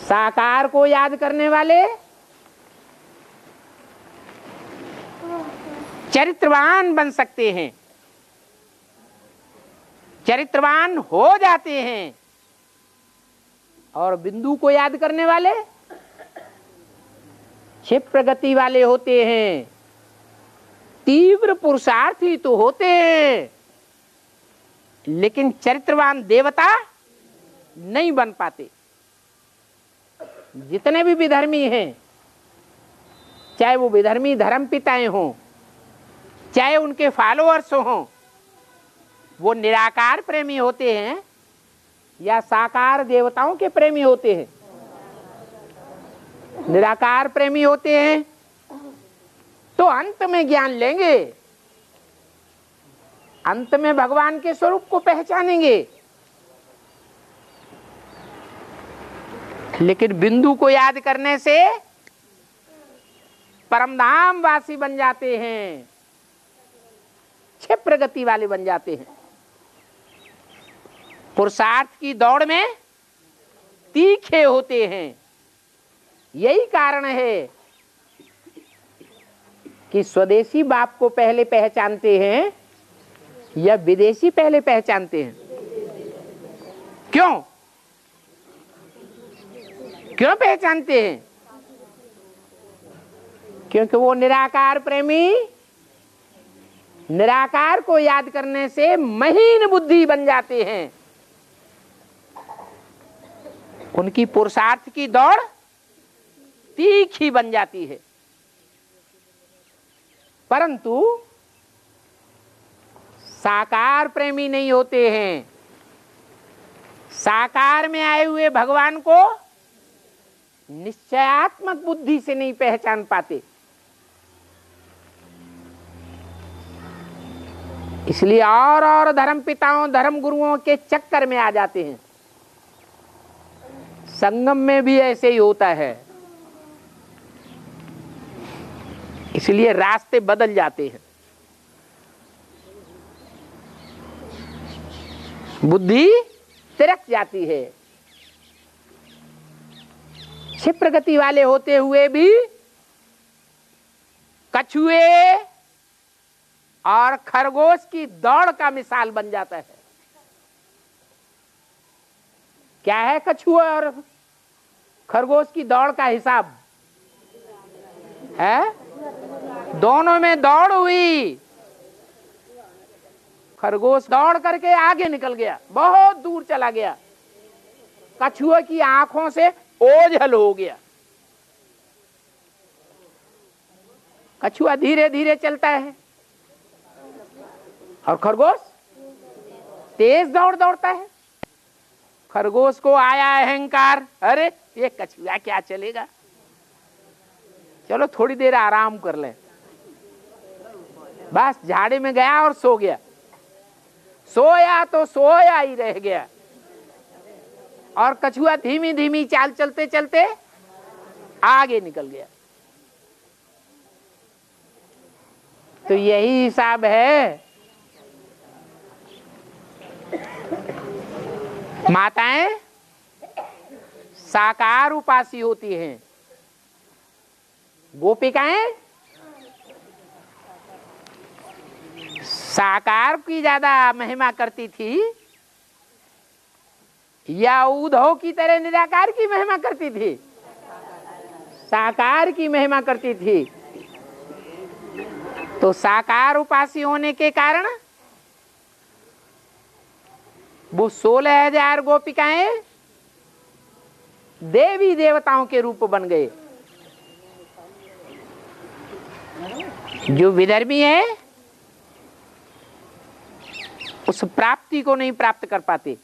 साकार को याद करने वाले चरित्रवान बन सकते हैं, चरित्रवान हो जाते हैं। और बिंदु को याद करने वाले क्षिप्र गति वाले होते हैं, तीव्र पुरुषार्थी तो होते हैं, लेकिन चरित्रवान देवता नहीं बन पाते। जितने भी विधर्मी हैं, चाहे वो विधर्मी धर्म पिताएं हों, चाहे उनके फॉलोअर्स हों, वो निराकार प्रेमी होते हैं या साकार देवताओं के प्रेमी होते हैं। निराकार प्रेमी होते हैं तो अंत में ज्ञान लेंगे, अंत में भगवान के स्वरूप को पहचानेंगे। लेकिन बिंदु को याद करने से परमधाम वासी बन जाते हैं, क्षिप्र गति वाले बन जाते हैं। पुरुषार्थ की दौड़ में तीखे होते हैं। यही कारण है कि स्वदेशी बाप को पहले पहचानते हैं या विदेशी पहले पहचानते हैं? क्यों क्यों पहचानते हैं? क्योंकि वो निराकार प्रेमी निराकार को याद करने से महीन बुद्धि बन जाते हैं। उनकी पुरुषार्थ की दौड़ तीखी बन जाती है। परंतु साकार प्रेमी नहीं होते हैं। साकार में आए हुए भगवान को निश्चयात्मक बुद्धि से नहीं पहचान पाते। इसलिए और धर्म पिताओं धर्म गुरुओं के चक्कर में आ जाते हैं। संगम में भी ऐसे ही होता है। इसलिए रास्ते बदल जाते हैं। बुद्धि तिरक जाती है। क्षिप्र गति वाले होते हुए भी कछुए और खरगोश की दौड़ का मिसाल बन जाता है। क्या है कछुआ और खरगोश की दौड़ का हिसाब है? दोनों में दौड़ हुई। खरगोश दौड़ करके आगे निकल गया, बहुत दूर चला गया। कछुआ की आंखों से ओझल हो गया। कछुआ धीरे धीरे चलता है और खरगोश तेज दौड़ता है। खरगोश को आया अहंकार, अरे ये कछुआ क्या चलेगा, चलो थोड़ी देर आराम कर ले। बस झाड़ी में गया और सो गया। सोया तो सोया ही रह गया। और कछुआ धीमी धीमी चाल चलते चलते आगे निकल गया। तो यही हिसाब है। माताएं साकार उपासी होती हैं, गोपिकाएं साकार की ज्यादा महिमा करती थी या उद्धव की तरह निराकार की महिमा करती थी? साकार की महिमा करती थी। तो साकार उपासी होने के कारण वो 16,000 गोपिकाएं देवी देवताओं के रूप बन गए। जो विधर्मी है उस प्राप्ति को नहीं प्राप्त कर पाते।